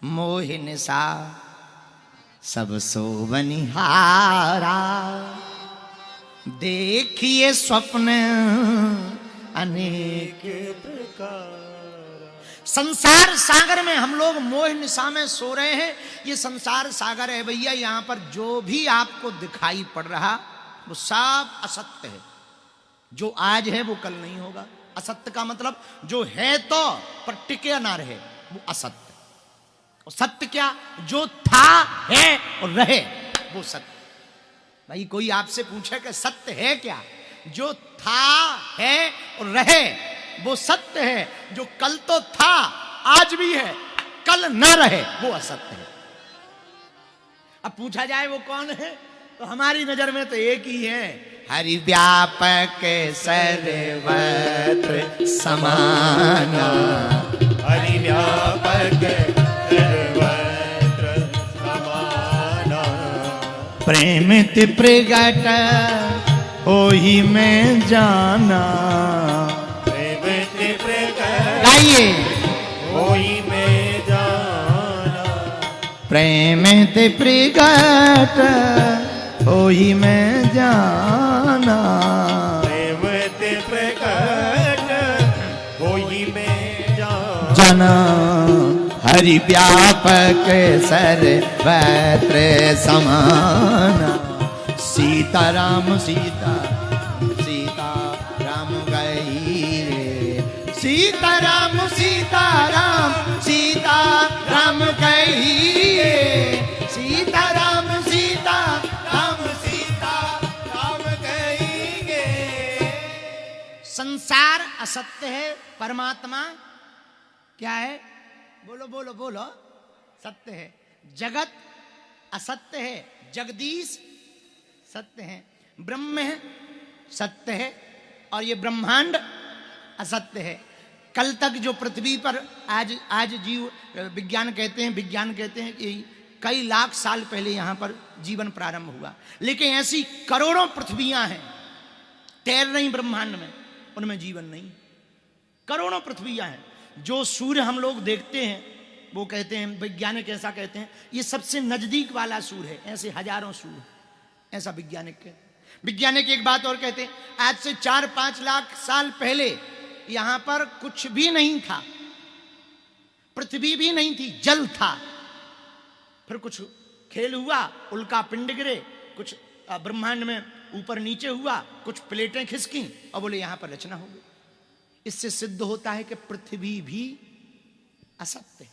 मोहिन सा सब सो बनिहारा, देखिए स्वप्न अनेक प्रकार। संसार सागर में हम लोग मोह निशा में सो रहे हैं। ये संसार सागर है भैया, यहां पर जो भी आपको दिखाई पड़ रहा वो सब असत्य है। जो आज है वो कल नहीं होगा। असत्य का मतलब जो है तो पर टिके ना रहे, वो असत्य। और सत्य क्या? जो था है और रहे वो सत्य। भाई कोई आपसे पूछे कि सत्य है क्या? जो था है और रहे वो सत्य है। जो कल तो था, आज भी है, कल न रहे वो असत्य है। अब पूछा जाए वो कौन है, तो हमारी नजर में तो एक ही है, हरि व्यापक सर्वत्र समाना। हरि व्यापक सर्वत्र समाना। प्रेमित प्रगट होहि में जाना। प्रेमित प्रगट गाइए। होहि में जाना। प्रेमित प्रगट होहि में जाना। प्रेमित प्रगट होहि में जाना। हरि व्यापक सर्वत्र समाना। सीताराम सीता सीताराम गई रे। सीताराम सीताराम सीताराम गई रे। सीताराम सीताराम सीताराम गई गे। संसार असत्य है, परमात्मा क्या है? बोलो बोलो बोलो। सत्य है। जगत असत्य है, जगदीश सत्य है। ब्रह्म है, सत्य है, और ये ब्रह्मांड असत्य है। कल तक जो पृथ्वी पर आज जीव विज्ञान कहते हैं कि कई लाख साल पहले यहां पर जीवन प्रारंभ हुआ, लेकिन ऐसी करोड़ों पृथ्वियां हैं तैर रही ब्रह्मांड में, उनमें जीवन नहीं। करोड़ों पृथ्वियां हैं। जो सूर्य हम लोग देखते हैं वो कहते हैं, वैज्ञानिक ऐसा कहते हैं, ये सबसे नजदीक वाला सूर्य है, ऐसे हजारों सूर्य, ऐसा वैज्ञानिक कहते हैं। वैज्ञानिक एक बात और कहते हैं, आज से 4-5 लाख साल पहले यहां पर कुछ भी नहीं था, पृथ्वी भी नहीं थी, जल था। फिर कुछ खेल हुआ, उल्का पिंड गिरे, कुछ ब्रह्मांड में ऊपर नीचे हुआ, कुछ प्लेटें खिसकी और बोले यहां पर रचना हो गई। इससे सिद्ध होता है कि पृथ्वी भी असत्य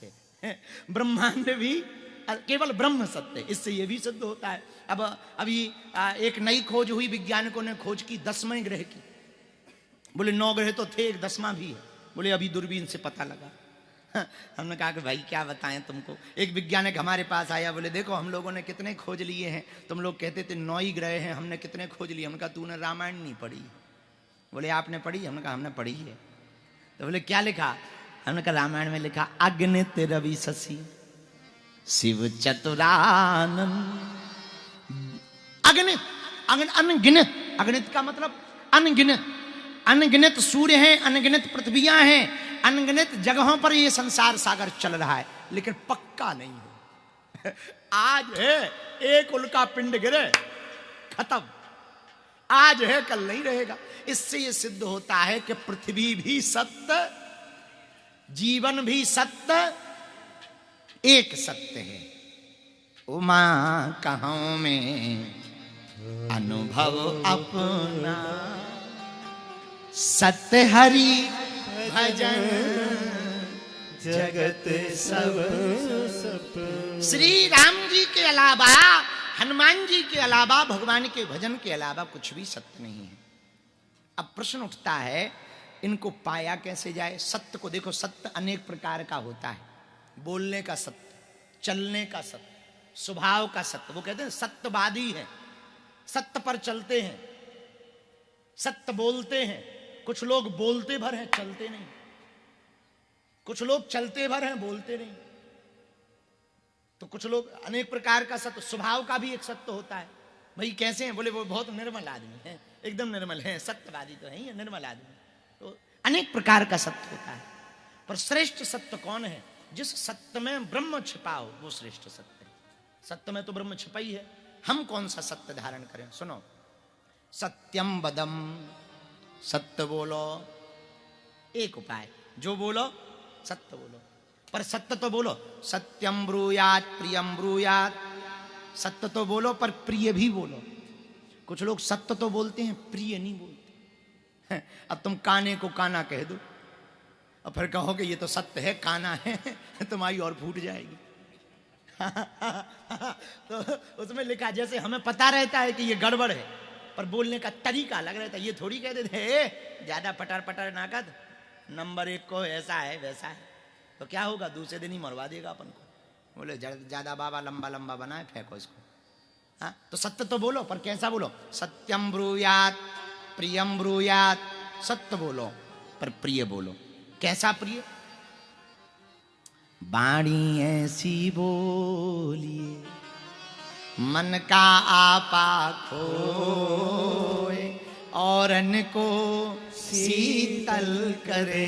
है, ब्रह्मांड भी केवल ब्रह्म सत्य है। इससे यह भी सिद्ध होता है। अब अभी एक नई खोज हुई, वैज्ञानिकों ने खोज की 10वें ग्रह की। बोले 9 ग्रह तो थे, एक 10वां भी है। बोले अभी दूरबीन से पता लगा। हमने कहा कि भाई क्या बताएं तुमको। एक वैज्ञानिक हमारे पास आया, बोले देखो हम लोगों ने कितने खोज लिए हैं, तुम लोग कहते थे 9 ही ग्रह हैं, हमने कितने खोज लिए। हमने कहा तूने रामायण नहीं पढ़ी। बोले आपने पढ़ी? हमने कहा हमने पढ़ी है। तो बोले क्या लिखा? हमने कहा रामायण में लिखा, अग्नित रवि शशि शिव चतुरानंद। अगणित, अनगिनत। अगणित का मतलब अनगिनत। अनगिनत सूर्य हैं, अनगिनत पृथ्वियां हैं, अनगिनत जगहों पर ये संसार सागर चल रहा है, लेकिन पक्का नहीं है। आज है, एक उल्का पिंड गिरे, खत्म। आज है, कल नहीं रहेगा। इससे यह सिद्ध होता है कि पृथ्वी भी सत्य, जीवन भी सत्य, एक सत्य है। उमा कहूं में अनुभव अपना, सत्य हरि भजन जगत सब सपना। श्री राम जी के अलावा, हनुमान जी के अलावा, भगवान के भजन के अलावा कुछ भी सत्य नहीं है। अब प्रश्न उठता है, इनको पाया कैसे जाए? सत्य को देखो, सत्य अनेक प्रकार का होता है। बोलने का सत्य, चलने का सत्य, स्वभाव का सत्य। वो कहते हैं सत्यवादी है, सत्य पर चलते हैं, सत्य बोलते हैं। कुछ लोग बोलते भर हैं, चलते नहीं। कुछ लोग चलते भर हैं, बोलते नहीं। तो कुछ लोग, अनेक प्रकार का सत्य। स्वभाव का भी एक सत्य होता है। भाई कैसे हैं? बोले वो बहुत निर्मल आदमी है, एकदम निर्मल है, सत्यवादी तो है, निर्मल आदमी। तो अनेक प्रकार का सत्य होता है, पर श्रेष्ठ सत्य कौन है? जिस सत्य में ब्रह्म छिपा हो वो श्रेष्ठ सत्य है। सत्य में तो ब्रह्म छिपा ही है, हम कौन सा सत्य धारण करें? सुनो, सत्यम वदम, सत्य बोलो। एक उपाय, जो बोलो सत्य बोलो, पर सत्य तो बोलो। सत्यम ब्रूयात प्रियम ब्रूयात, सत्य तो बोलो पर प्रिय भी बोलो। कुछ लोग सत्य तो बोलते हैं, प्रिय नहीं बोलते। अब तुम काने को काना कह दो और फिर कहोगे ये तो सत्य है, काना है, तुम्हारी और फूट जाएगी। तो उसमें लिखा, जैसे हमें पता रहता है कि ये गड़बड़ है, पर बोलने का तरीका अलग रहता है। ये थोड़ी कह देते ज्यादा पटर पटर ना कर, नंबर 1 को ऐसा है वैसा है, तो क्या होगा? दूसरे दिन ही मरवा देगा अपन को। बोले ज्यादा बाबा लंबा लंबा बनाए, फेंको इसको। हाँ, तो सत्य तो बोलो, पर कैसा बोलो? सत्यम ब्रूयात प्रियम ब्रूयात, सत्य बोलो पर प्रिय बोलो। कैसा प्रिय? बाणी ऐसी बोलिए मन का आपा खोए, औरन को शीतल करे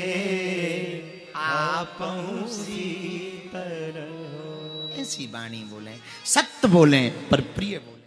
आपहु शीतल। ऐसी बाणी बोले, सत्य बोले पर प्रिय बोले।